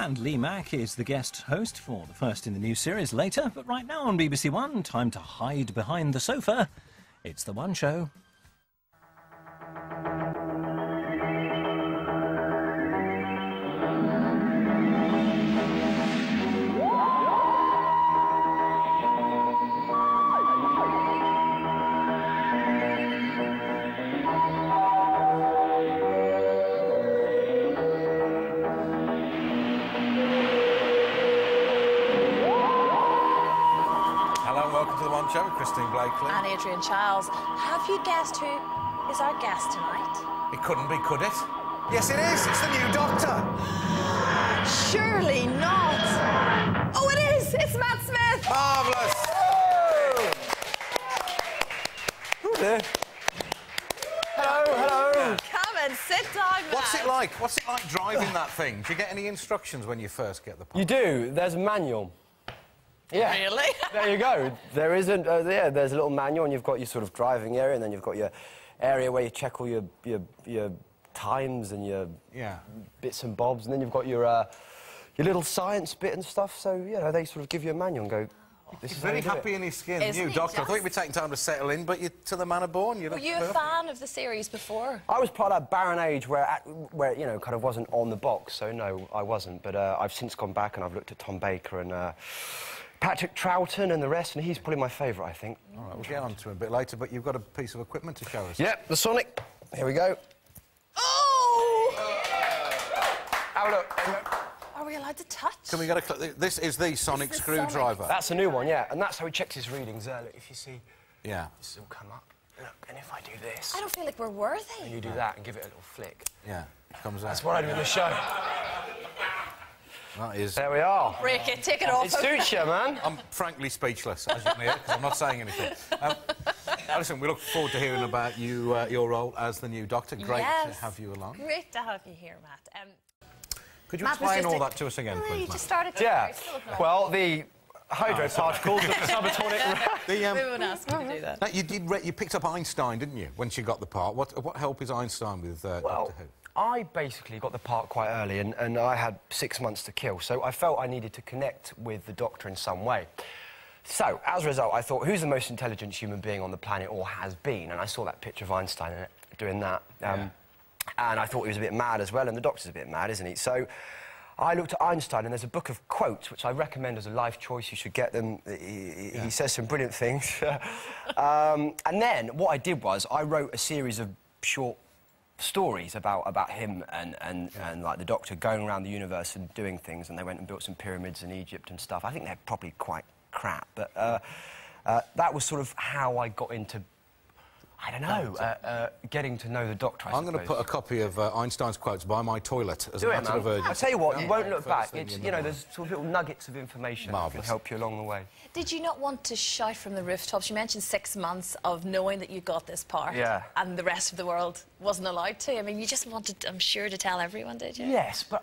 And Lee Mack is the guest host for the first in the new series later, but right now on BBC One, time to hide behind the sofa. It's The One Show. Show with Christine Blakely and Adrian Charles. Have you guessed who is our guest tonight? It couldn't be, could it? Yes, it is. It's the new Doctor. Surely not. Oh, it is. It's Matt Smith. Marvellous. Oh dear. Hello. Come and sit down, Matt. What's it like? What's it like driving that thing? Do you get any instructions when you first get the part? You do. There's a manual. Yeah. Really? There you go. There isn't. There's a little manual, and you've got your sort of driving area, and then you've got your area where you check all your times and your bits and bobs, and then you've got your little science bit and stuff. So you know they sort of give you a manual and go. This He's is very happy in his skin. Isn't New he Doctor. I thought just? you'd be taking time to settle in, but you're to the manor born. Were you a fan of the series before? I was part of that barren age where you know kind of wasn't on the box. So no, I wasn't. But I've since gone back and I've looked at Tom Baker and. Patrick Troughton and the rest, and he's probably my favourite, I think. All right, we'll get on to him a bit later, but you've got a piece of equipment to show us. Yep, the Sonic. Here we go. Oh! Have a look. Are we allowed to touch? Can we get a clip? This is the Sonic screwdriver. That's a new one, yeah, and that's how he checks his readings. Look, if you see, yeah, this will come up. Look, and if I do this, I don't feel like we're worthy. and you do that and give it a little flick. Yeah, it comes out. That's what I do in the show. That is. There we are. Break it, take it off. It suits you, man. I'm frankly speechless, as you can hear, because I'm not saying anything. Listen, we look forward to hearing about you, your role as the new Doctor. Great to have you along. Great to have you here, Matt. Could you Matt explain all that to us again, You please, just Matt? started to Yeah. Well, the hydro particles, the subatomic. We won't ask you to do that. Now, you picked up Einstein, didn't you, when she got the part? What help is Einstein with Doctor Who? I basically got the part quite early, and I had 6 months to kill, so I felt I needed to connect with the Doctor in some way. So, as a result, I thought, who's the most intelligent human being on the planet, or has been? And I saw that picture of Einstein doing that. And I thought he was a bit mad as well, and the Doctor's a bit mad, isn't he? So I looked at Einstein, and there's a book of quotes, which I recommend as a life choice. You should get them. He says some brilliant things. And then what I did was I wrote a series of short stories about him and like the Doctor going around the universe and doing things, and they went and built some pyramids in Egypt and stuff. I think they're probably quite crap, but that was sort of how I got into, I don't know, getting to know the Doctor, I'm going to put a copy of Einstein's quotes by my toilet as a matter of urgency. I'll tell you what, you won't look back. It's, you know, there's sort of little nuggets of information that will help you along the way. Did you not want to shout from the rooftops? You mentioned 6 months of knowing that you got this part, and the rest of the world wasn't allowed to. I mean, you just wanted, I'm sure, to tell everyone, did you? Yes, but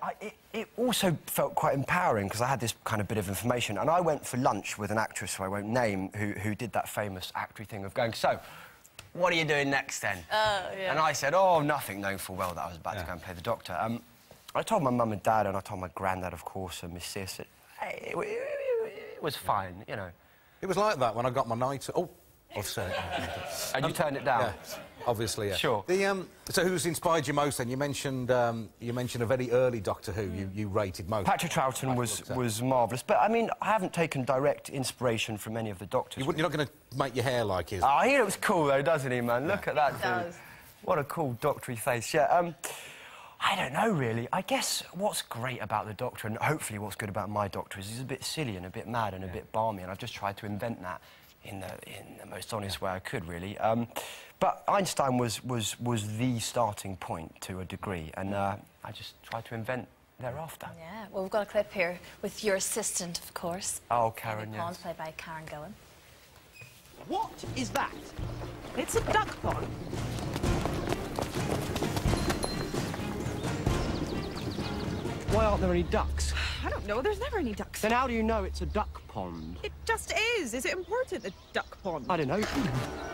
it also felt quite empowering because I had this kind of bit of information, and I went for lunch with an actress who I won't name, who did that famous actory thing of going, so, what are you doing next then? And I said, oh, nothing, knowing full well that I was about to go and play the Doctor. I told my mum and dad, and I told my granddad, of course, and my sis, hey, it was fine, you know. It was like that when I got my night. Oh, I've said it. And you turned it down? Yeah, obviously, yeah. Sure. So who's inspired you most then? You mentioned a very early Doctor Who you rated most. Patrick Troughton was marvellous, but I mean, I haven't taken direct inspiration from any of the Doctors. You're not going to make your hair like his. Oh, he looks cool though, doesn't he, man? Look at that dude. What a cool doctory face. Yeah, I don't know, really. I guess what's great about the Doctor, and hopefully what's good about my Doctor, is he's a bit silly and a bit mad and a bit balmy, and I've just tried to invent that in the most honest way I could, really. But Einstein was the starting point to a degree, and I just tried to invent thereafter. Yeah, well, we've got a clip here with your assistant, of course. Oh, Karen, Amy Pond, played by Karen Gillan. What is that? It's a duck pond. Why aren't there any ducks? I don't know. There's never any ducks. Then how do you know it's a duck pond? It just is. Is it important, a duck pond? I don't know.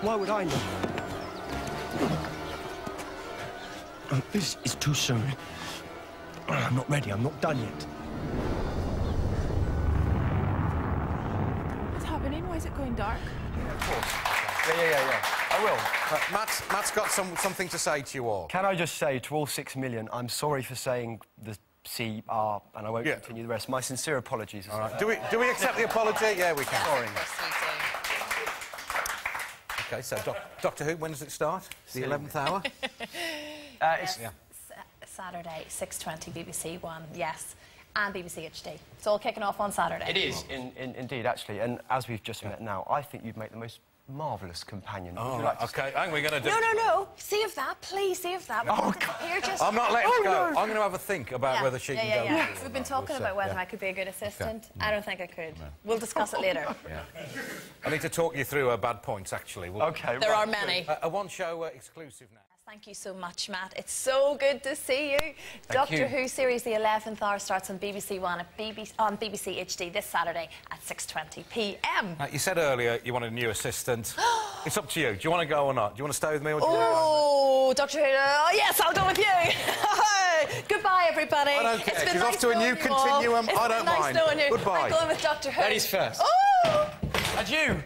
Why would I know? This is too soon. I'm not ready. I'm not done yet. What's happening? Why is it going dark? Of course. Yeah. I will. Matt's got something to say to you all. Can I just say to all 6 million, I'm sorry for saying the CR, and I won't continue the rest. My sincere apologies. All right. Do we accept the apology? Yeah, we can. Sorry. OK, so Doctor Who, when does it start? It's the 11th hour? It's Saturday, 6:20, BBC One, yes. And BBC HD. It's all kicking off on Saturday. It is, indeed, actually. And as we've just met now, I think you'd make the most marvellous companion. Oh, right. OK, hang on, we're going to do... No. Save that, please, save that. Oh, God. Here, just... I'm not letting it go. I'm going to have a think about whether she can go... Yeah. We've been talking about whether I could be a good assistant. I don't think I could. No. We'll discuss it later. I need to talk you through her bad points, actually. OK, There are many. A one-show exclusive now. Thank you so much, Matt. It's so good to see you. Doctor Who series, the 11th hour, starts on BBC One on BBC HD this Saturday at 6:20 p.m. You said earlier you wanted a new assistant. It's up to you. Do you want to go or not? Do you want to stay with me or do you want to go? Doctor Who. Yes, I'll go with you. Goodbye, everybody. I don't care. It's been She's nice off to a new continuum. I don't mind. Nice knowing you. Goodbye. I'm going with Doctor Who. Ladies first. Oh! Adieu.